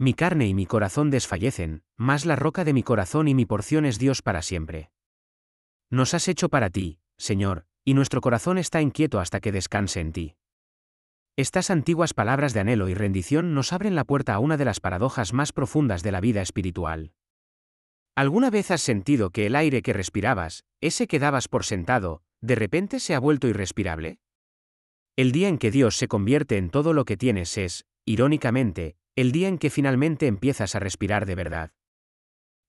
Mi carne y mi corazón desfallecen, mas la roca de mi corazón y mi porción es Dios para siempre. Nos has hecho para ti, Señor, y nuestro corazón está inquieto hasta que descanse en ti. Estas antiguas palabras de anhelo y rendición nos abren la puerta a una de las paradojas más profundas de la vida espiritual. ¿Alguna vez has sentido que el aire que respirabas, ese que dabas por sentado, de repente se ha vuelto irrespirable? El día en que Dios se convierte en todo lo que tienes es, irónicamente, el día en que finalmente empiezas a respirar de verdad.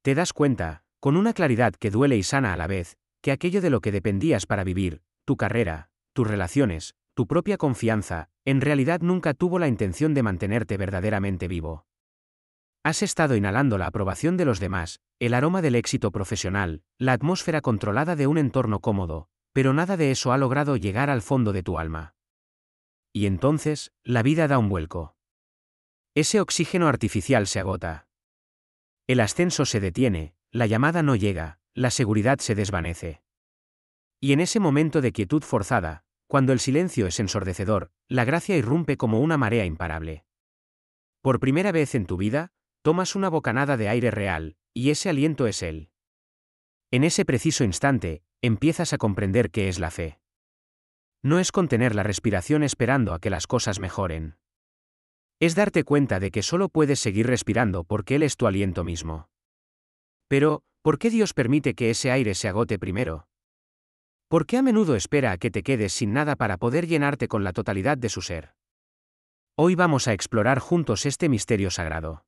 Te das cuenta, con una claridad que duele y sana a la vez, que aquello de lo que dependías para vivir, tu carrera, tus relaciones, tu propia confianza, en realidad nunca tuvo la intención de mantenerte verdaderamente vivo. Has estado inhalando la aprobación de los demás, el aroma del éxito profesional, la atmósfera controlada de un entorno cómodo, pero nada de eso ha logrado llegar al fondo de tu alma. Y entonces, la vida da un vuelco. Ese oxígeno artificial se agota. El ascenso se detiene, la llamada no llega, la seguridad se desvanece. Y en ese momento de quietud forzada, cuando el silencio es ensordecedor, la gracia irrumpe como una marea imparable. Por primera vez en tu vida, tomas una bocanada de aire real, y ese aliento es Él. En ese preciso instante, empiezas a comprender qué es la fe. No es contener la respiración esperando a que las cosas mejoren. Es darte cuenta de que solo puedes seguir respirando porque Él es tu aliento mismo. Pero, ¿por qué Dios permite que ese aire se agote primero? ¿Por qué a menudo espera a que te quedes sin nada para poder llenarte con la totalidad de su ser? Hoy vamos a explorar juntos este misterio sagrado.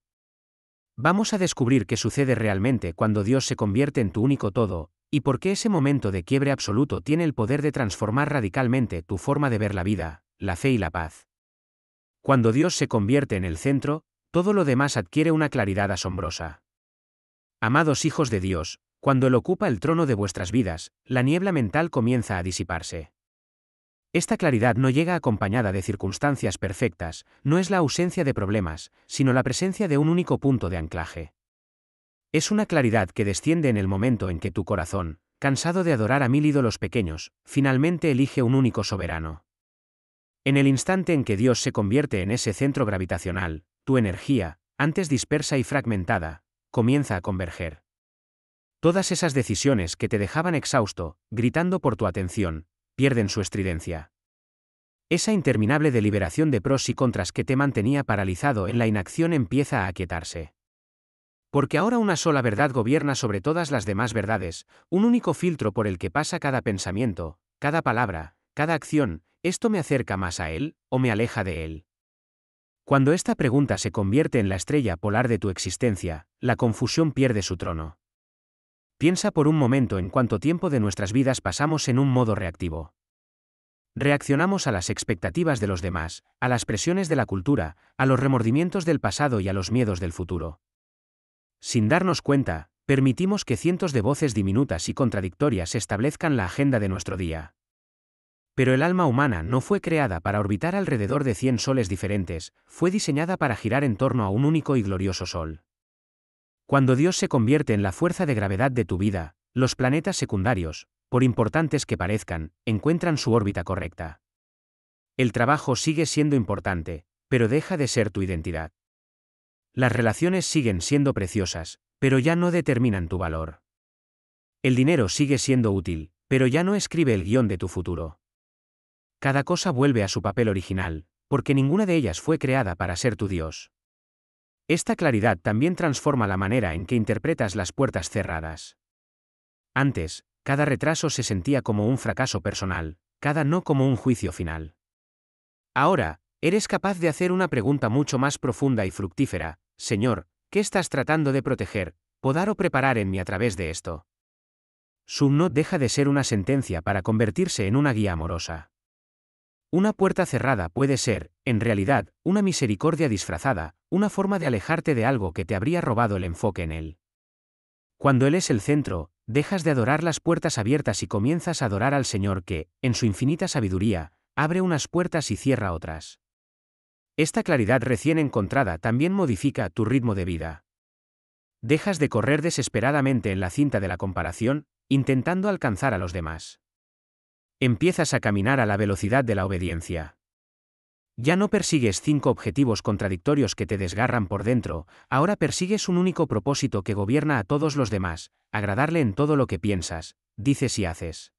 Vamos a descubrir qué sucede realmente cuando Dios se convierte en tu único todo, y por qué ese momento de quiebre absoluto tiene el poder de transformar radicalmente tu forma de ver la vida, la fe y la paz. Cuando Dios se convierte en el centro, todo lo demás adquiere una claridad asombrosa. Amados hijos de Dios, cuando Él ocupa el trono de vuestras vidas, la niebla mental comienza a disiparse. Esta claridad no llega acompañada de circunstancias perfectas, no es la ausencia de problemas, sino la presencia de un único punto de anclaje. Es una claridad que desciende en el momento en que tu corazón, cansado de adorar a 1000 ídolos pequeños, finalmente elige un único soberano. En el instante en que Dios se convierte en ese centro gravitacional, tu energía, antes dispersa y fragmentada, comienza a converger. Todas esas decisiones que te dejaban exhausto, gritando por tu atención, pierden su estridencia. Esa interminable deliberación de pros y contras que te mantenía paralizado en la inacción empieza a aquietarse. Porque ahora una sola verdad gobierna sobre todas las demás verdades, un único filtro por el que pasa cada pensamiento, cada palabra, cada acción. ¿Esto me acerca más a Él, o me aleja de Él? Cuando esta pregunta se convierte en la estrella polar de tu existencia, la confusión pierde su trono. Piensa por un momento en cuánto tiempo de nuestras vidas pasamos en un modo reactivo. Reaccionamos a las expectativas de los demás, a las presiones de la cultura, a los remordimientos del pasado y a los miedos del futuro. Sin darnos cuenta, permitimos que cientos de voces diminutas y contradictorias establezcan la agenda de nuestro día. Pero el alma humana no fue creada para orbitar alrededor de 100 soles diferentes, fue diseñada para girar en torno a un único y glorioso sol. Cuando Dios se convierte en la fuerza de gravedad de tu vida, los planetas secundarios, por importantes que parezcan, encuentran su órbita correcta. El trabajo sigue siendo importante, pero deja de ser tu identidad. Las relaciones siguen siendo preciosas, pero ya no determinan tu valor. El dinero sigue siendo útil, pero ya no escribe el guión de tu futuro. Cada cosa vuelve a su papel original, porque ninguna de ellas fue creada para ser tu Dios. Esta claridad también transforma la manera en que interpretas las puertas cerradas. Antes, cada retraso se sentía como un fracaso personal, cada no como un juicio final. Ahora, eres capaz de hacer una pregunta mucho más profunda y fructífera: Señor, ¿qué estás tratando de proteger, podar o preparar en mí a través de esto? Su no deja de ser una sentencia para convertirse en una guía amorosa. Una puerta cerrada puede ser, en realidad, una misericordia disfrazada, una forma de alejarte de algo que te habría robado el enfoque en Él. Cuando Él es el centro, dejas de adorar las puertas abiertas y comienzas a adorar al Señor que, en su infinita sabiduría, abre unas puertas y cierra otras. Esta claridad recién encontrada también modifica tu ritmo de vida. Dejas de correr desesperadamente en la cinta de la comparación, intentando alcanzar a los demás. Empiezas a caminar a la velocidad de la obediencia. Ya no persigues 5 objetivos contradictorios que te desgarran por dentro, ahora persigues un único propósito que gobierna a todos los demás, agradarle en todo lo que piensas, dices y haces.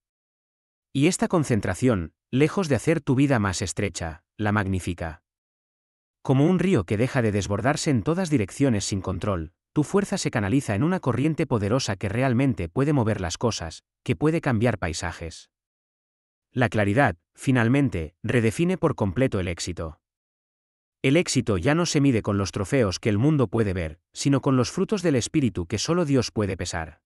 Y esta concentración, lejos de hacer tu vida más estrecha, la magnifica. Como un río que deja de desbordarse en todas direcciones sin control, tu fuerza se canaliza en una corriente poderosa que realmente puede mover las cosas, que puede cambiar paisajes. La claridad, finalmente, redefine por completo el éxito. El éxito ya no se mide con los trofeos que el mundo puede ver, sino con los frutos del espíritu que solo Dios puede pesar.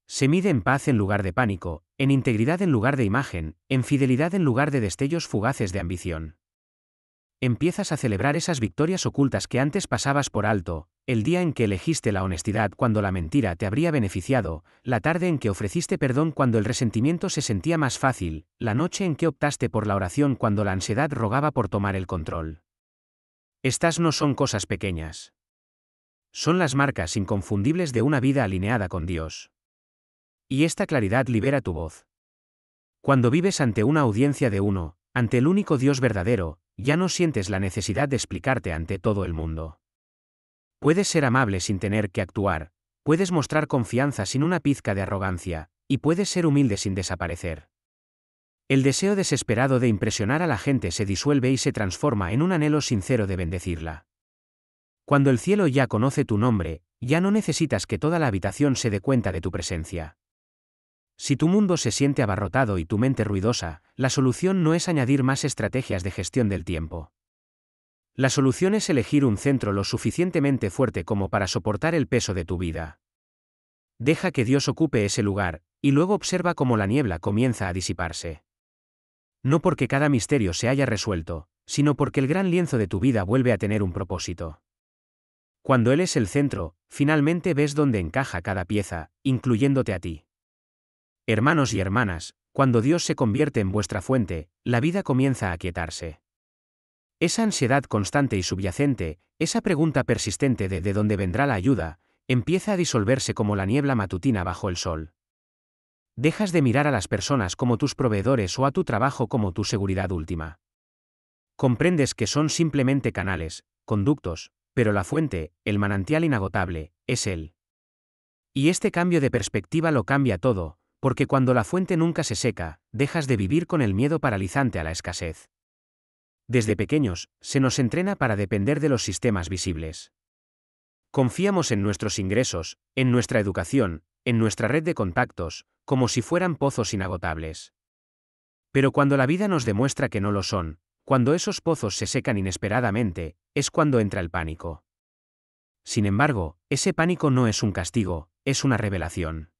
Se mide en paz en lugar de pánico, en integridad en lugar de imagen, en fidelidad en lugar de destellos fugaces de ambición. Empiezas a celebrar esas victorias ocultas que antes pasabas por alto, el día en que elegiste la honestidad cuando la mentira te habría beneficiado, la tarde en que ofreciste perdón cuando el resentimiento se sentía más fácil, la noche en que optaste por la oración cuando la ansiedad rogaba por tomar el control. Estas no son cosas pequeñas. Son las marcas inconfundibles de una vida alineada con Dios. Y esta claridad libera tu voz. Cuando vives ante una audiencia de uno, ante el único Dios verdadero, ya no sientes la necesidad de explicarte ante todo el mundo. Puedes ser amable sin tener que actuar, puedes mostrar confianza sin una pizca de arrogancia, y puedes ser humilde sin desaparecer. El deseo desesperado de impresionar a la gente se disuelve y se transforma en un anhelo sincero de bendecirla. Cuando el cielo ya conoce tu nombre, ya no necesitas que toda la habitación se dé cuenta de tu presencia. Si tu mundo se siente abarrotado y tu mente ruidosa, la solución no es añadir más estrategias de gestión del tiempo. La solución es elegir un centro lo suficientemente fuerte como para soportar el peso de tu vida. Deja que Dios ocupe ese lugar, y luego observa cómo la niebla comienza a disiparse. No porque cada misterio se haya resuelto, sino porque el gran lienzo de tu vida vuelve a tener un propósito. Cuando Él es el centro, finalmente ves dónde encaja cada pieza, incluyéndote a ti. Hermanos y hermanas, cuando Dios se convierte en vuestra fuente, la vida comienza a aquietarse. Esa ansiedad constante y subyacente, esa pregunta persistente de dónde vendrá la ayuda, empieza a disolverse como la niebla matutina bajo el sol. Dejas de mirar a las personas como tus proveedores o a tu trabajo como tu seguridad última. Comprendes que son simplemente canales, conductos, pero la fuente, el manantial inagotable, es Él. Y este cambio de perspectiva lo cambia todo, porque cuando la fuente nunca se seca, dejas de vivir con el miedo paralizante a la escasez. Desde pequeños, se nos entrena para depender de los sistemas visibles. Confiamos en nuestros ingresos, en nuestra educación, en nuestra red de contactos, como si fueran pozos inagotables. Pero cuando la vida nos demuestra que no lo son, cuando esos pozos se secan inesperadamente, es cuando entra el pánico. Sin embargo, ese pánico no es un castigo, es una revelación.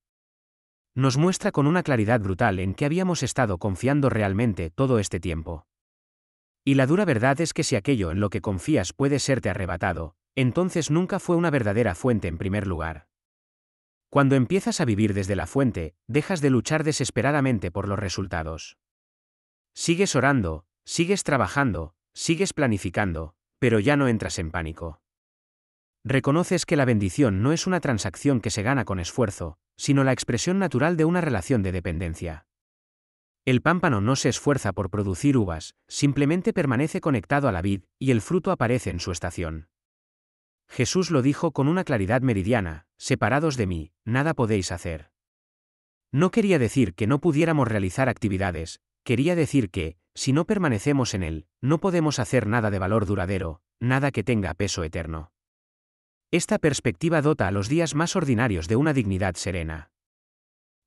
Nos muestra con una claridad brutal en qué habíamos estado confiando realmente todo este tiempo. Y la dura verdad es que si aquello en lo que confías puede serte arrebatado, entonces nunca fue una verdadera fuente en primer lugar. Cuando empiezas a vivir desde la fuente, dejas de luchar desesperadamente por los resultados. Sigues orando, sigues trabajando, sigues planificando, pero ya no entras en pánico. Reconoces que la bendición no es una transacción que se gana con esfuerzo, sino la expresión natural de una relación de dependencia. El pámpano no se esfuerza por producir uvas, simplemente permanece conectado a la vid, y el fruto aparece en su estación. Jesús lo dijo con una claridad meridiana: separados de mí, nada podéis hacer. No quería decir que no pudiéramos realizar actividades, quería decir que, si no permanecemos en Él, no podemos hacer nada de valor duradero, nada que tenga peso eterno. Esta perspectiva dota a los días más ordinarios de una dignidad serena.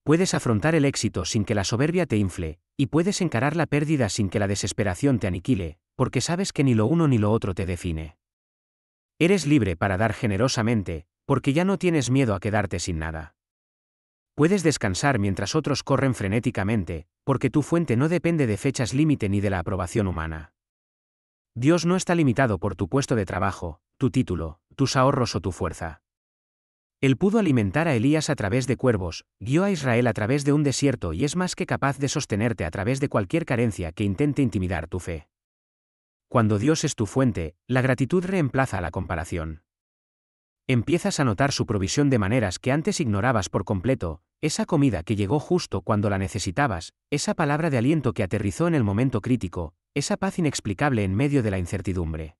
Puedes afrontar el éxito sin que la soberbia te infle, y puedes encarar la pérdida sin que la desesperación te aniquile, porque sabes que ni lo uno ni lo otro te define. Eres libre para dar generosamente, porque ya no tienes miedo a quedarte sin nada. Puedes descansar mientras otros corren frenéticamente, porque tu fuente no depende de fechas límite ni de la aprobación humana. Dios no está limitado por tu puesto de trabajo, tu título, tus ahorros o tu fuerza. Él pudo alimentar a Elías a través de cuervos, guió a Israel a través de un desierto y es más que capaz de sostenerte a través de cualquier carencia que intente intimidar tu fe. Cuando Dios es tu fuente, la gratitud reemplaza a la comparación. Empiezas a notar su provisión de maneras que antes ignorabas por completo, esa comida que llegó justo cuando la necesitabas, esa palabra de aliento que aterrizó en el momento crítico, esa paz inexplicable en medio de la incertidumbre.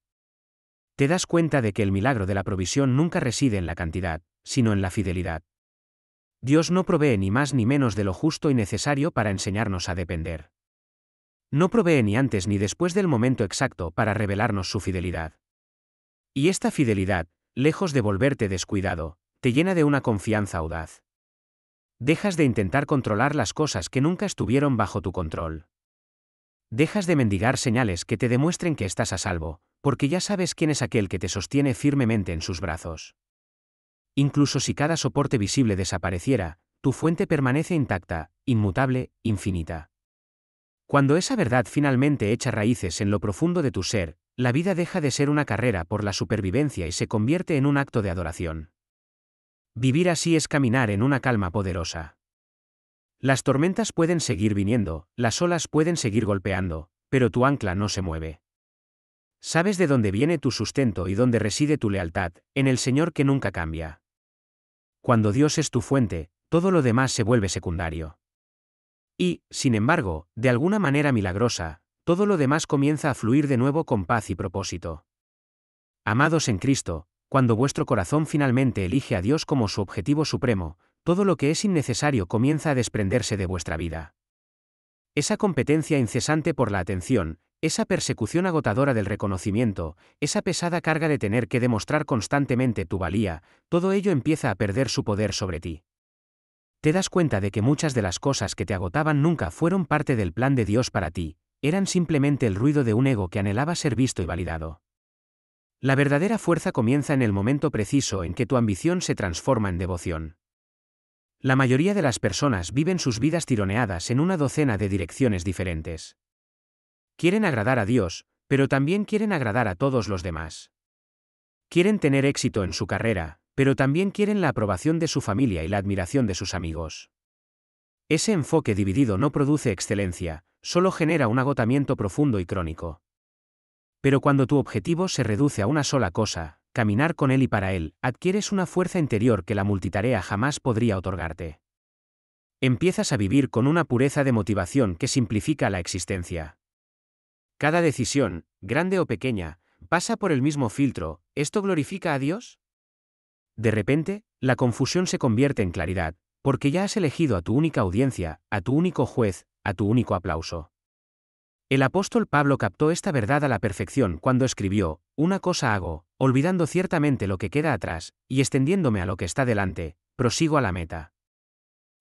Te das cuenta de que el milagro de la provisión nunca reside en la cantidad, sino en la fidelidad. Dios no provee ni más ni menos de lo justo y necesario para enseñarnos a depender. No provee ni antes ni después del momento exacto para revelarnos su fidelidad. Y esta fidelidad, lejos de volverte descuidado, te llena de una confianza audaz. Dejas de intentar controlar las cosas que nunca estuvieron bajo tu control. Dejas de mendigar señales que te demuestren que estás a salvo, porque ya sabes quién es aquel que te sostiene firmemente en sus brazos. Incluso si cada soporte visible desapareciera, tu fuente permanece intacta, inmutable, infinita. Cuando esa verdad finalmente echa raíces en lo profundo de tu ser, la vida deja de ser una carrera por la supervivencia y se convierte en un acto de adoración. Vivir así es caminar en una calma poderosa. Las tormentas pueden seguir viniendo, las olas pueden seguir golpeando, pero tu ancla no se mueve. Sabes de dónde viene tu sustento y dónde reside tu lealtad, en el Señor que nunca cambia. Cuando Dios es tu fuente, todo lo demás se vuelve secundario. Y, sin embargo, de alguna manera milagrosa, todo lo demás comienza a fluir de nuevo con paz y propósito. Amados en Cristo, cuando vuestro corazón finalmente elige a Dios como su objetivo supremo, todo lo que es innecesario comienza a desprenderse de vuestra vida. Esa competencia incesante por la atención, esa persecución agotadora del reconocimiento, esa pesada carga de tener que demostrar constantemente tu valía, todo ello empieza a perder su poder sobre ti. Te das cuenta de que muchas de las cosas que te agotaban nunca fueron parte del plan de Dios para ti, eran simplemente el ruido de un ego que anhelaba ser visto y validado. La verdadera fuerza comienza en el momento preciso en que tu ambición se transforma en devoción. La mayoría de las personas viven sus vidas tironeadas en una docena de direcciones diferentes. Quieren agradar a Dios, pero también quieren agradar a todos los demás. Quieren tener éxito en su carrera, pero también quieren la aprobación de su familia y la admiración de sus amigos. Ese enfoque dividido no produce excelencia, solo genera un agotamiento profundo y crónico. Pero cuando tu objetivo se reduce a una sola cosa, caminar con Él y para Él, adquieres una fuerza interior que la multitarea jamás podría otorgarte. Empiezas a vivir con una pureza de motivación que simplifica la existencia. Cada decisión, grande o pequeña, pasa por el mismo filtro. ¿Esto glorifica a Dios? De repente, la confusión se convierte en claridad, porque ya has elegido a tu única audiencia, a tu único juez, a tu único aplauso. El apóstol Pablo captó esta verdad a la perfección cuando escribió: «Una cosa hago, olvidando ciertamente lo que queda atrás, y extendiéndome a lo que está delante, prosigo a la meta».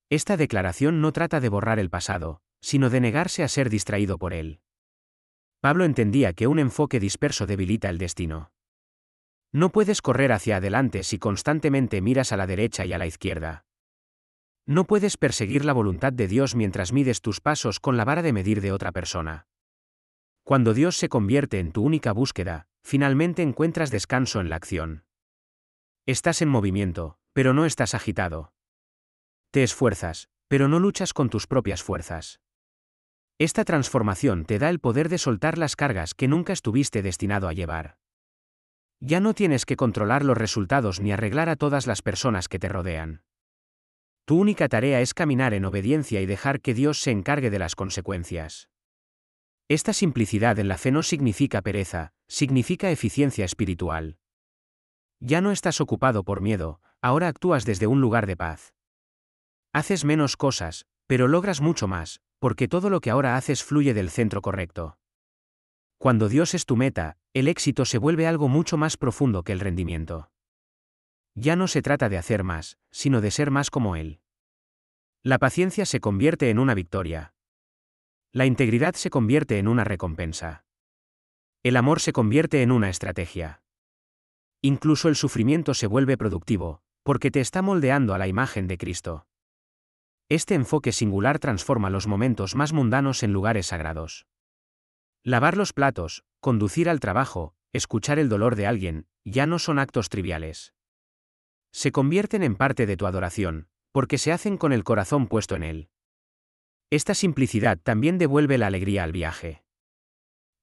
Esta declaración no trata de borrar el pasado, sino de negarse a ser distraído por él. Pablo entendía que un enfoque disperso debilita el destino. No puedes correr hacia adelante si constantemente miras a la derecha y a la izquierda. No puedes perseguir la voluntad de Dios mientras mides tus pasos con la vara de medir de otra persona. Cuando Dios se convierte en tu única búsqueda, finalmente encuentras descanso en la acción. Estás en movimiento, pero no estás agitado. Te esfuerzas, pero no luchas con tus propias fuerzas. Esta transformación te da el poder de soltar las cargas que nunca estuviste destinado a llevar. Ya no tienes que controlar los resultados ni arreglar a todas las personas que te rodean. Tu única tarea es caminar en obediencia y dejar que Dios se encargue de las consecuencias. Esta simplicidad en la fe no significa pereza, significa eficiencia espiritual. Ya no estás ocupado por miedo, ahora actúas desde un lugar de paz. Haces menos cosas, pero logras mucho más, porque todo lo que ahora haces fluye del centro correcto. Cuando Dios es tu meta, el éxito se vuelve algo mucho más profundo que el rendimiento. Ya no se trata de hacer más, sino de ser más como Él. La paciencia se convierte en una victoria. La integridad se convierte en una recompensa. El amor se convierte en una estrategia. Incluso el sufrimiento se vuelve productivo, porque te está moldeando a la imagen de Cristo. Este enfoque singular transforma los momentos más mundanos en lugares sagrados. Lavar los platos, conducir al trabajo, escuchar el dolor de alguien, ya no son actos triviales. Se convierten en parte de tu adoración, porque se hacen con el corazón puesto en Él. Esta simplicidad también devuelve la alegría al viaje.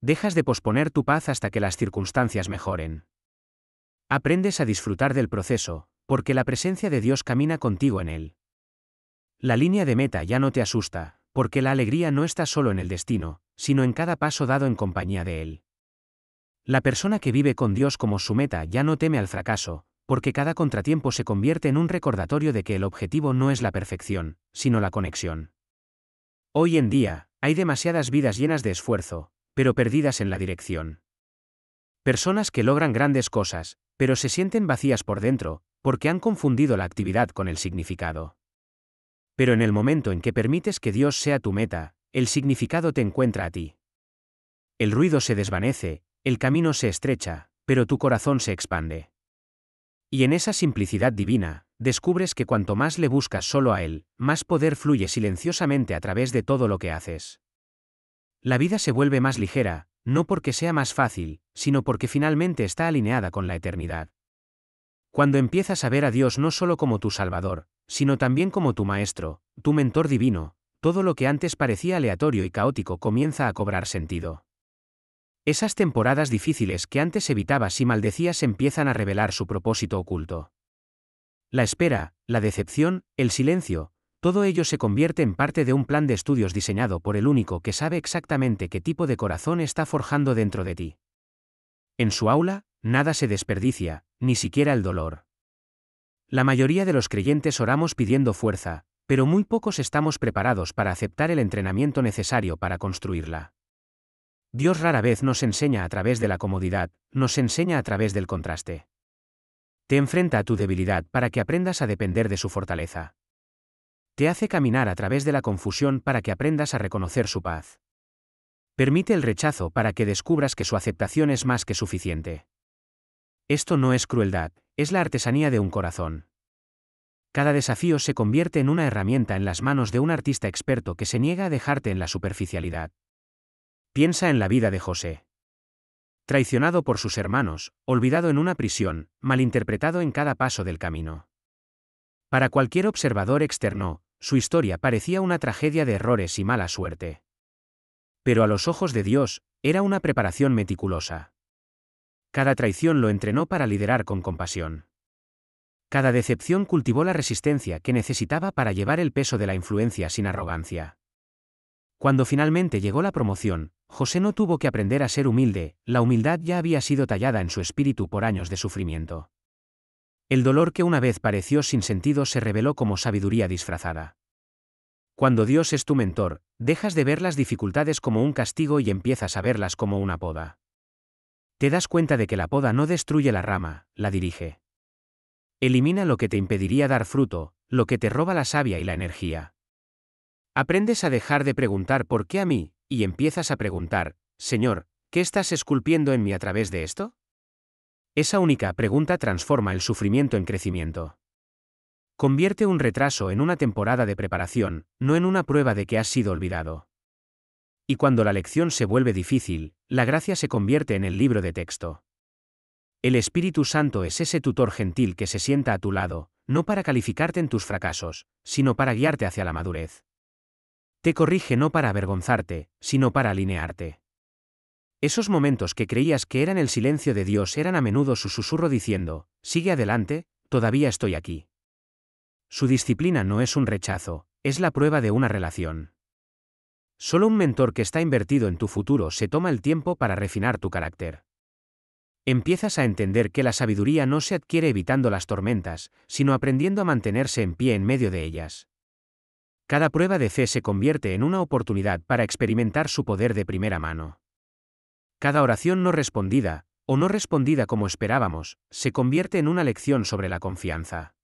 Dejas de posponer tu paz hasta que las circunstancias mejoren. Aprendes a disfrutar del proceso, porque la presencia de Dios camina contigo en él. La línea de meta ya no te asusta, porque la alegría no está solo en el destino, sino en cada paso dado en compañía de él. La persona que vive con Dios como su meta ya no teme al fracaso, porque cada contratiempo se convierte en un recordatorio de que el objetivo no es la perfección, sino la conexión. Hoy en día, hay demasiadas vidas llenas de esfuerzo, pero perdidas en la dirección. Personas que logran grandes cosas, pero se sienten vacías por dentro, porque han confundido la actividad con el significado. Pero en el momento en que permites que Dios sea tu meta, el significado te encuentra a ti. El ruido se desvanece, el camino se estrecha, pero tu corazón se expande. Y en esa simplicidad divina, descubres que cuanto más le buscas solo a Él, más poder fluye silenciosamente a través de todo lo que haces. La vida se vuelve más ligera, no porque sea más fácil, sino porque finalmente está alineada con la eternidad. Cuando empiezas a ver a Dios no solo como tu Salvador, sino también como tu Maestro, tu mentor divino, todo lo que antes parecía aleatorio y caótico comienza a cobrar sentido. Esas temporadas difíciles que antes evitabas y maldecías empiezan a revelar su propósito oculto. La espera, la decepción, el silencio, todo ello se convierte en parte de un plan de estudios diseñado por el único que sabe exactamente qué tipo de corazón está forjando dentro de ti. En su aula, nada se desperdicia, ni siquiera el dolor. La mayoría de los creyentes oramos pidiendo fuerza, pero muy pocos estamos preparados para aceptar el entrenamiento necesario para construirla. Dios rara vez nos enseña a través de la comodidad, nos enseña a través del contraste. Te enfrenta a tu debilidad para que aprendas a depender de su fortaleza. Te hace caminar a través de la confusión para que aprendas a reconocer su paz. Permite el rechazo para que descubras que su aceptación es más que suficiente. Esto no es crueldad, es la artesanía de un corazón. Cada desafío se convierte en una herramienta en las manos de un artista experto que se niega a dejarte en la superficialidad. Piensa en la vida de José. Traicionado por sus hermanos, olvidado en una prisión, malinterpretado en cada paso del camino. Para cualquier observador externo, su historia parecía una tragedia de errores y mala suerte. Pero a los ojos de Dios, era una preparación meticulosa. Cada traición lo entrenó para liderar con compasión. Cada decepción cultivó la resistencia que necesitaba para llevar el peso de la influencia sin arrogancia. Cuando finalmente llegó la promoción, José no tuvo que aprender a ser humilde, la humildad ya había sido tallada en su espíritu por años de sufrimiento. El dolor que una vez pareció sin sentido se reveló como sabiduría disfrazada. Cuando Dios es tu mentor, dejas de ver las dificultades como un castigo y empiezas a verlas como una poda. Te das cuenta de que la poda no destruye la rama, la dirige. Elimina lo que te impediría dar fruto, lo que te roba la savia y la energía. Aprendes a dejar de preguntar ¿por qué a mí? Y empiezas a preguntar, Señor, ¿qué estás esculpiendo en mí a través de esto? Esa única pregunta transforma el sufrimiento en crecimiento. Convierte un retraso en una temporada de preparación, no en una prueba de que has sido olvidado. Y cuando la lección se vuelve difícil, la gracia se convierte en el libro de texto. El Espíritu Santo es ese tutor gentil que se sienta a tu lado, no para calificarte en tus fracasos, sino para guiarte hacia la madurez. Te corrige no para avergonzarte, sino para alinearte. Esos momentos que creías que eran el silencio de Dios eran a menudo su susurro diciendo, sigue adelante, todavía estoy aquí. Su disciplina no es un rechazo, es la prueba de una relación. Solo un mentor que está invertido en tu futuro se toma el tiempo para refinar tu carácter. Empiezas a entender que la sabiduría no se adquiere evitando las tormentas, sino aprendiendo a mantenerse en pie en medio de ellas. Cada prueba de fe se convierte en una oportunidad para experimentar su poder de primera mano. Cada oración no respondida, o no respondida como esperábamos, se convierte en una lección sobre la confianza.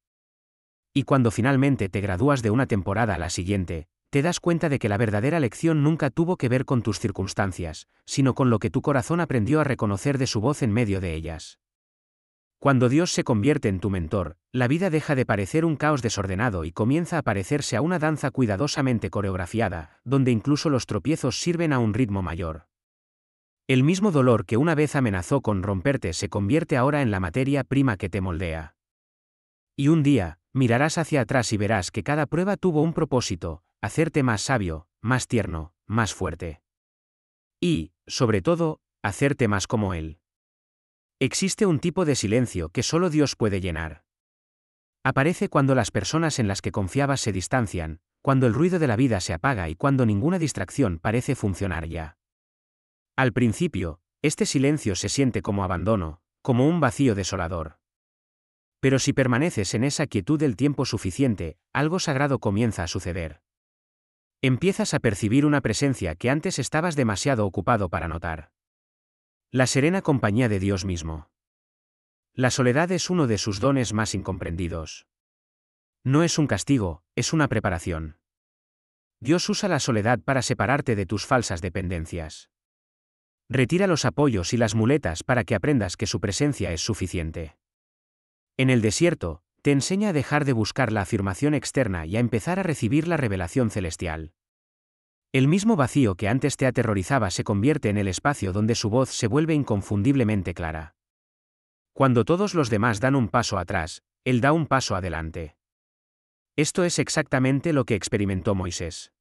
Y cuando finalmente te gradúas de una temporada a la siguiente, te das cuenta de que la verdadera lección nunca tuvo que ver con tus circunstancias, sino con lo que tu corazón aprendió a reconocer de su voz en medio de ellas. Cuando Dios se convierte en tu mentor, la vida deja de parecer un caos desordenado y comienza a parecerse a una danza cuidadosamente coreografiada, donde incluso los tropiezos sirven a un ritmo mayor. El mismo dolor que una vez amenazó con romperte se convierte ahora en la materia prima que te moldea. Y un día, mirarás hacia atrás y verás que cada prueba tuvo un propósito, hacerte más sabio, más tierno, más fuerte. Y, sobre todo, hacerte más como Él. Existe un tipo de silencio que solo Dios puede llenar. Aparece cuando las personas en las que confiabas se distancian, cuando el ruido de la vida se apaga y cuando ninguna distracción parece funcionar ya. Al principio, este silencio se siente como abandono, como un vacío desolador. Pero si permaneces en esa quietud el tiempo suficiente, algo sagrado comienza a suceder. Empiezas a percibir una presencia que antes estabas demasiado ocupado para notar. La serena compañía de Dios mismo. La soledad es uno de sus dones más incomprendidos. No es un castigo, es una preparación. Dios usa la soledad para separarte de tus falsas dependencias. Retira los apoyos y las muletas para que aprendas que su presencia es suficiente. En el desierto, te enseña a dejar de buscar la afirmación externa y a empezar a recibir la revelación celestial. El mismo vacío que antes te aterrorizaba se convierte en el espacio donde su voz se vuelve inconfundiblemente clara. Cuando todos los demás dan un paso atrás, Él da un paso adelante. Esto es exactamente lo que experimentó Moisés.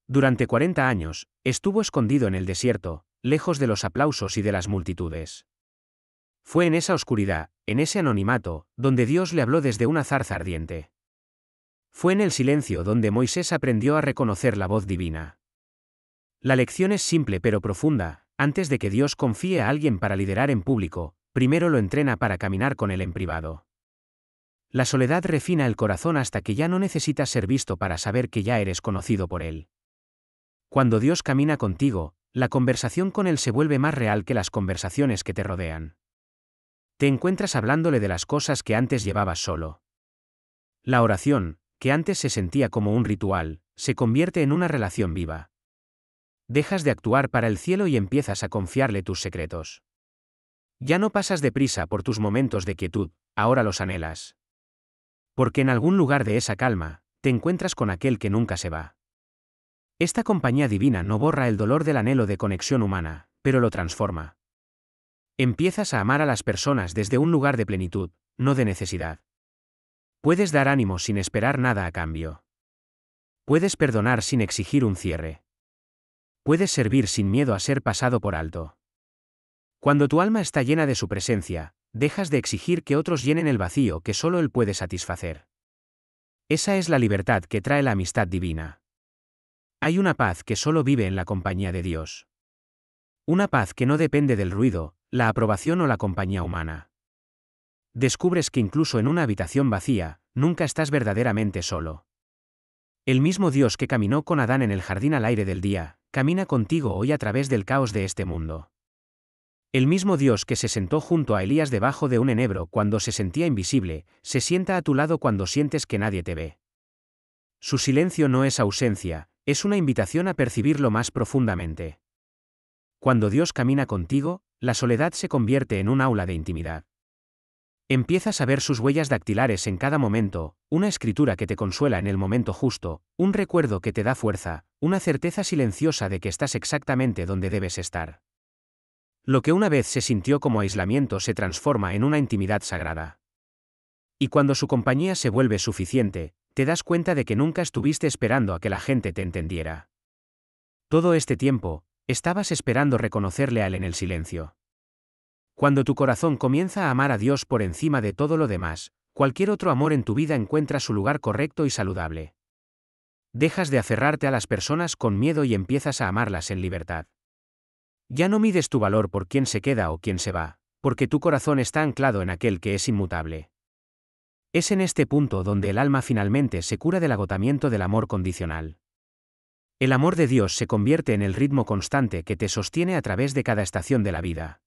Durante 40 años, estuvo escondido en el desierto, lejos de los aplausos y de las multitudes. Fue en esa oscuridad, en ese anonimato, donde Dios le habló desde una zarza ardiente. Fue en el silencio donde Moisés aprendió a reconocer la voz divina. La lección es simple pero profunda: antes de que Dios confíe a alguien para liderar en público, primero lo entrena para caminar con él en privado. La soledad refina el corazón hasta que ya no necesitas ser visto para saber que ya eres conocido por él. Cuando Dios camina contigo, la conversación con él se vuelve más real que las conversaciones que te rodean. Te encuentras hablándole de las cosas que antes llevabas solo. La oración, que antes se sentía como un ritual, se convierte en una relación viva. Dejas de actuar para el cielo y empiezas a confiarle tus secretos. Ya no pasas deprisa por tus momentos de quietud, ahora los anhelas. Porque en algún lugar de esa calma, te encuentras con aquel que nunca se va. Esta compañía divina no borra el dolor del anhelo de conexión humana, pero lo transforma. Empiezas a amar a las personas desde un lugar de plenitud, no de necesidad. Puedes dar ánimo sin esperar nada a cambio. Puedes perdonar sin exigir un cierre. Puedes servir sin miedo a ser pasado por alto. Cuando tu alma está llena de su presencia, dejas de exigir que otros llenen el vacío que solo Él puede satisfacer. Esa es la libertad que trae la amistad divina. Hay una paz que solo vive en la compañía de Dios. Una paz que no depende del ruido, la aprobación o la compañía humana. Descubres que incluso en una habitación vacía, nunca estás verdaderamente solo. El mismo Dios que caminó con Adán en el jardín al aire del día, camina contigo hoy a través del caos de este mundo. El mismo Dios que se sentó junto a Elías debajo de un enebro cuando se sentía invisible, se sienta a tu lado cuando sientes que nadie te ve. Su silencio no es ausencia, es una invitación a percibirlo más profundamente. Cuando Dios camina contigo, la soledad se convierte en un aula de intimidad. Empiezas a ver sus huellas dactilares en cada momento, una escritura que te consuela en el momento justo, un recuerdo que te da fuerza, una certeza silenciosa de que estás exactamente donde debes estar. Lo que una vez se sintió como aislamiento se transforma en una intimidad sagrada. Y cuando su compañía se vuelve suficiente, te das cuenta de que nunca estuviste esperando a que la gente te entendiera. Todo este tiempo, estabas esperando reconocerle a él en el silencio. Cuando tu corazón comienza a amar a Dios por encima de todo lo demás, cualquier otro amor en tu vida encuentra su lugar correcto y saludable. Dejas de aferrarte a las personas con miedo y empiezas a amarlas en libertad. Ya no mides tu valor por quién se queda o quién se va, porque tu corazón está anclado en aquel que es inmutable. Es en este punto donde el alma finalmente se cura del agotamiento del amor condicional. El amor de Dios se convierte en el ritmo constante que te sostiene a través de cada estación de la vida.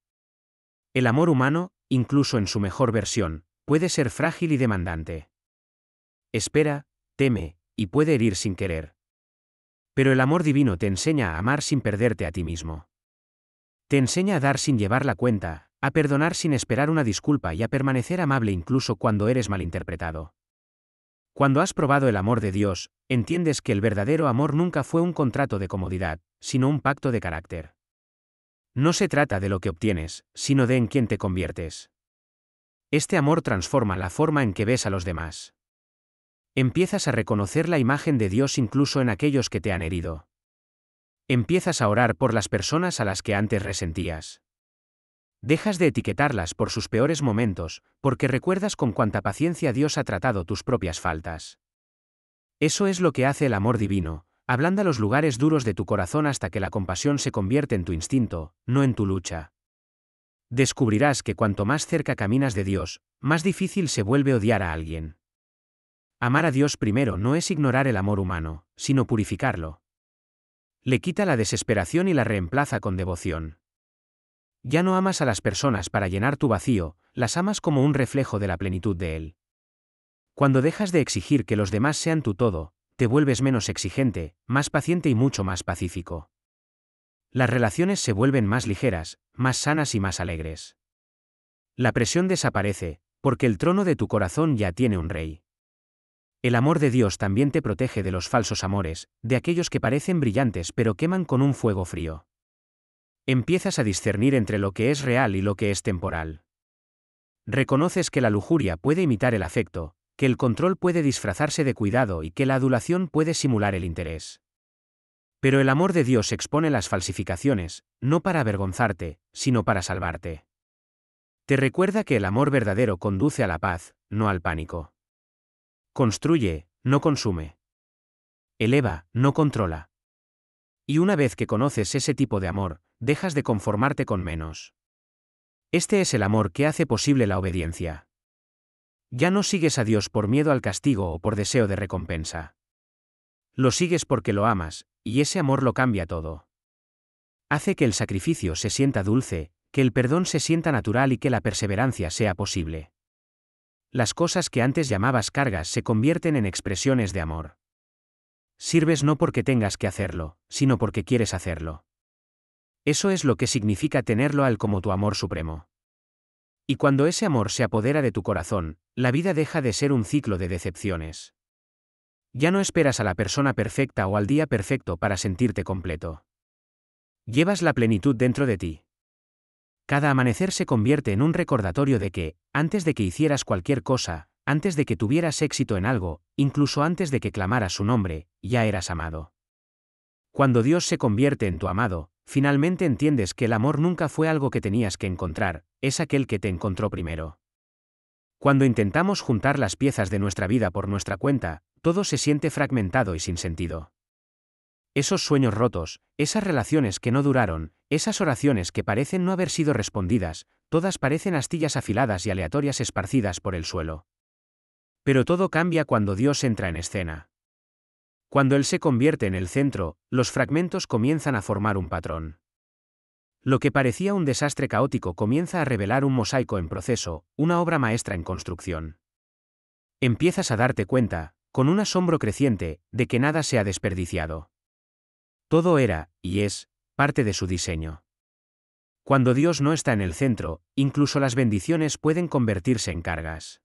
El amor humano, incluso en su mejor versión, puede ser frágil y demandante. Espera, teme, y puede herir sin querer. Pero el amor divino te enseña a amar sin perderte a ti mismo. Te enseña a dar sin llevar la cuenta, a perdonar sin esperar una disculpa y a permanecer amable incluso cuando eres malinterpretado. Cuando has probado el amor de Dios, entiendes que el verdadero amor nunca fue un contrato de comodidad, sino un pacto de carácter. No se trata de lo que obtienes, sino de en quién te conviertes. Este amor transforma la forma en que ves a los demás. Empiezas a reconocer la imagen de Dios incluso en aquellos que te han herido. Empiezas a orar por las personas a las que antes resentías. Dejas de etiquetarlas por sus peores momentos, porque recuerdas con cuánta paciencia Dios ha tratado tus propias faltas. Eso es lo que hace el amor divino, ablanda los lugares duros de tu corazón hasta que la compasión se convierte en tu instinto, no en tu lucha. Descubrirás que cuanto más cerca caminas de Dios, más difícil se vuelve odiar a alguien. Amar a Dios primero no es ignorar el amor humano, sino purificarlo. Le quita la desesperación y la reemplaza con devoción. Ya no amas a las personas para llenar tu vacío, las amas como un reflejo de la plenitud de Él. Cuando dejas de exigir que los demás sean tu todo, te vuelves menos exigente, más paciente y mucho más pacífico. Las relaciones se vuelven más ligeras, más sanas y más alegres. La presión desaparece, porque el trono de tu corazón ya tiene un rey. El amor de Dios también te protege de los falsos amores, de aquellos que parecen brillantes pero queman con un fuego frío. Empiezas a discernir entre lo que es real y lo que es temporal. Reconoces que la lujuria puede imitar el afecto, que el control puede disfrazarse de cuidado y que la adulación puede simular el interés. Pero el amor de Dios expone las falsificaciones, no para avergonzarte, sino para salvarte. Te recuerda que el amor verdadero conduce a la paz, no al pánico. Construye, no consume. Eleva, no controla. Y una vez que conoces ese tipo de amor, dejas de conformarte con menos. Este es el amor que hace posible la obediencia. Ya no sigues a Dios por miedo al castigo o por deseo de recompensa. Lo sigues porque lo amas, y ese amor lo cambia todo. Hace que el sacrificio se sienta dulce, que el perdón se sienta natural y que la perseverancia sea posible. Las cosas que antes llamabas cargas se convierten en expresiones de amor. Sirves no porque tengas que hacerlo, sino porque quieres hacerlo. Eso es lo que significa tenerlo a Él como tu amor supremo. Y cuando ese amor se apodera de tu corazón, la vida deja de ser un ciclo de decepciones. Ya no esperas a la persona perfecta o al día perfecto para sentirte completo. Llevas la plenitud dentro de ti. Cada amanecer se convierte en un recordatorio de que, antes de que hicieras cualquier cosa, antes de que tuvieras éxito en algo, incluso antes de que clamaras su nombre, ya eras amado. Cuando Dios se convierte en tu amado, finalmente entiendes que el amor nunca fue algo que tenías que encontrar, es aquel que te encontró primero. Cuando intentamos juntar las piezas de nuestra vida por nuestra cuenta, todo se siente fragmentado y sin sentido. Esos sueños rotos, esas relaciones que no duraron, esas oraciones que parecen no haber sido respondidas, todas parecen astillas afiladas y aleatorias esparcidas por el suelo. Pero todo cambia cuando Dios entra en escena. Cuando Él se convierte en el centro, los fragmentos comienzan a formar un patrón. Lo que parecía un desastre caótico comienza a revelar un mosaico en proceso, una obra maestra en construcción. Empiezas a darte cuenta, con un asombro creciente, de que nada se ha desperdiciado. Todo era, y es, parte de su diseño. Cuando Dios no está en el centro, incluso las bendiciones pueden convertirse en cargas.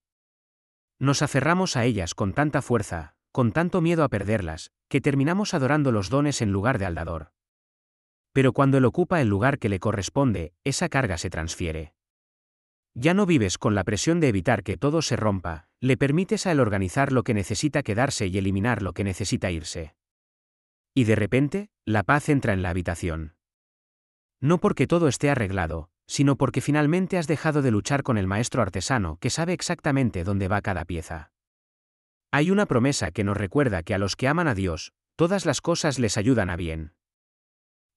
Nos aferramos a ellas con tanta fuerza, con tanto miedo a perderlas, que terminamos adorando los dones en lugar de al dador. Pero cuando Él ocupa el lugar que le corresponde, esa carga se transfiere. Ya no vives con la presión de evitar que todo se rompa, le permites a Él organizar lo que necesita quedarse y eliminar lo que necesita irse. Y de repente, la paz entra en la habitación. No porque todo esté arreglado, sino porque finalmente has dejado de luchar con el maestro artesano que sabe exactamente dónde va cada pieza. Hay una promesa que nos recuerda que a los que aman a Dios, todas las cosas les ayudan a bien.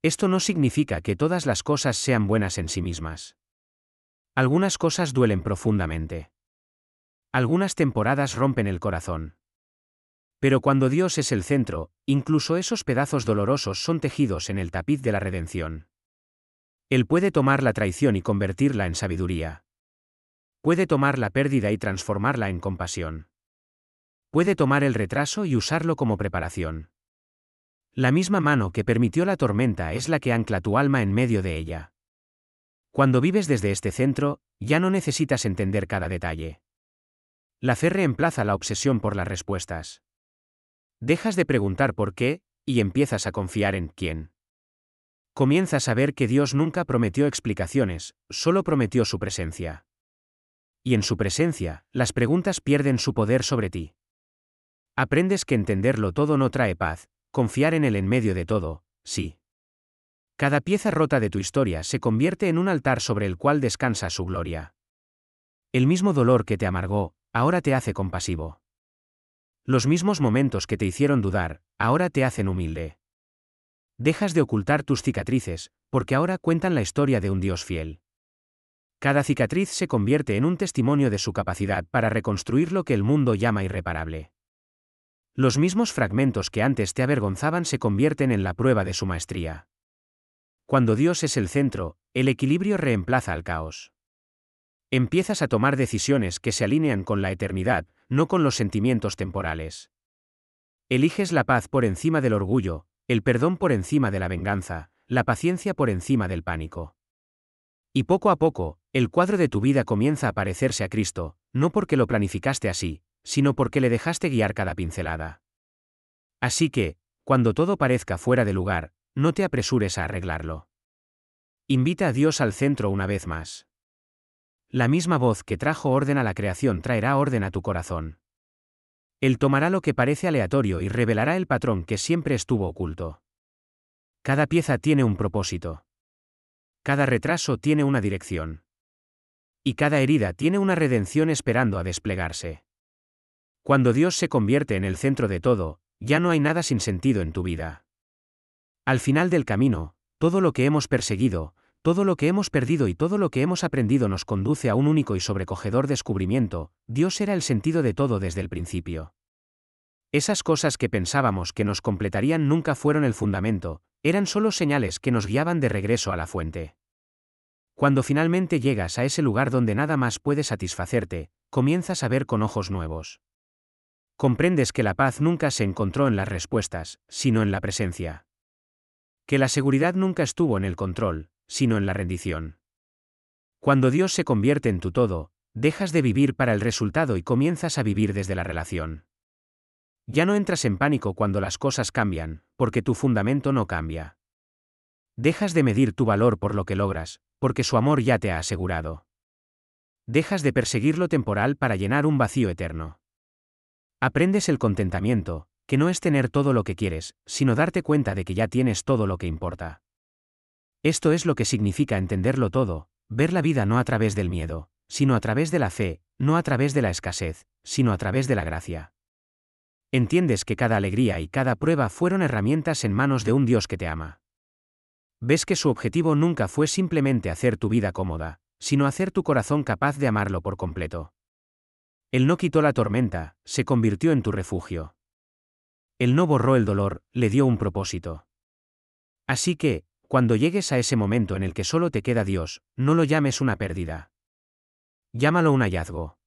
Esto no significa que todas las cosas sean buenas en sí mismas. Algunas cosas duelen profundamente. Algunas temporadas rompen el corazón. Pero cuando Dios es el centro, incluso esos pedazos dolorosos son tejidos en el tapiz de la redención. Él puede tomar la traición y convertirla en sabiduría. Puede tomar la pérdida y transformarla en compasión. Puede tomar el retraso y usarlo como preparación. La misma mano que permitió la tormenta es la que ancla tu alma en medio de ella. Cuando vives desde este centro, ya no necesitas entender cada detalle. La fe reemplaza la obsesión por las respuestas. Dejas de preguntar por qué, y empiezas a confiar en quién. Comienzas a ver que Dios nunca prometió explicaciones, solo prometió su presencia. Y en su presencia, las preguntas pierden su poder sobre ti. Aprendes que entenderlo todo no trae paz, confiar en Él en medio de todo, sí. Cada pieza rota de tu historia se convierte en un altar sobre el cual descansa su gloria. El mismo dolor que te amargó, ahora te hace compasivo. Los mismos momentos que te hicieron dudar, ahora te hacen humilde. Dejas de ocultar tus cicatrices, porque ahora cuentan la historia de un Dios fiel. Cada cicatriz se convierte en un testimonio de su capacidad para reconstruir lo que el mundo llama irreparable. Los mismos fragmentos que antes te avergonzaban se convierten en la prueba de su maestría. Cuando Dios es el centro, el equilibrio reemplaza al caos. Empiezas a tomar decisiones que se alinean con la eternidad, no con los sentimientos temporales. Eliges la paz por encima del orgullo, el perdón por encima de la venganza, la paciencia por encima del pánico. Y poco a poco, el cuadro de tu vida comienza a parecerse a Cristo, no porque lo planificaste así, sino porque le dejaste guiar cada pincelada. Así que, cuando todo parezca fuera de lugar, no te apresures a arreglarlo. Invita a Dios al centro una vez más. La misma voz que trajo orden a la creación traerá orden a tu corazón. Él tomará lo que parece aleatorio y revelará el patrón que siempre estuvo oculto. Cada pieza tiene un propósito. Cada retraso tiene una dirección. Y cada herida tiene una redención esperando a desplegarse. Cuando Dios se convierte en el centro de todo, ya no hay nada sin sentido en tu vida. Al final del camino, todo lo que hemos perseguido, todo lo que hemos perdido y todo lo que hemos aprendido nos conduce a un único y sobrecogedor descubrimiento: Dios era el sentido de todo desde el principio. Esas cosas que pensábamos que nos completarían nunca fueron el fundamento, eran solo señales que nos guiaban de regreso a la fuente. Cuando finalmente llegas a ese lugar donde nada más puede satisfacerte, comienzas a ver con ojos nuevos. Comprendes que la paz nunca se encontró en las respuestas, sino en la presencia. Que la seguridad nunca estuvo en el control, sino en la rendición. Cuando Dios se convierte en tu todo, dejas de vivir para el resultado y comienzas a vivir desde la relación. Ya no entras en pánico cuando las cosas cambian, porque tu fundamento no cambia. Dejas de medir tu valor por lo que logras, porque su amor ya te ha asegurado. Dejas de perseguir lo temporal para llenar un vacío eterno. Aprendes el contentamiento, que no es tener todo lo que quieres, sino darte cuenta de que ya tienes todo lo que importa. Esto es lo que significa entenderlo todo, ver la vida no a través del miedo, sino a través de la fe, no a través de la escasez, sino a través de la gracia. Entiendes que cada alegría y cada prueba fueron herramientas en manos de un Dios que te ama. Ves que su objetivo nunca fue simplemente hacer tu vida cómoda, sino hacer tu corazón capaz de amarlo por completo. Él no quitó la tormenta, se convirtió en tu refugio. Él no borró el dolor, le dio un propósito. Así que, cuando llegues a ese momento en el que solo te queda Dios, no lo llames una pérdida. Llámalo un hallazgo.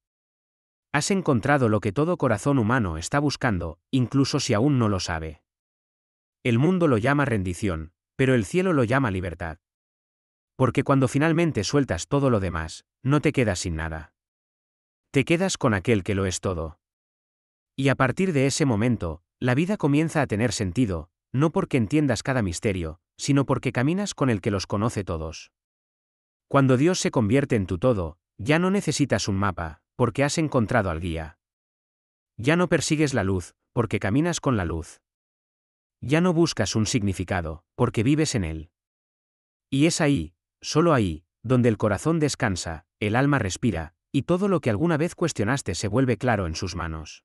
Has encontrado lo que todo corazón humano está buscando, incluso si aún no lo sabe. El mundo lo llama rendición, pero el cielo lo llama libertad. Porque cuando finalmente sueltas todo lo demás, no te quedas sin nada. Te quedas con aquel que lo es todo. Y a partir de ese momento, la vida comienza a tener sentido, no porque entiendas cada misterio, sino porque caminas con el que los conoce todos. Cuando Dios se convierte en tu todo, ya no necesitas un mapa, porque has encontrado al guía. Ya no persigues la luz, porque caminas con la luz. Ya no buscas un significado, porque vives en él. Y es ahí, solo ahí, donde el corazón descansa, el alma respira, y todo lo que alguna vez cuestionaste se vuelve claro en sus manos.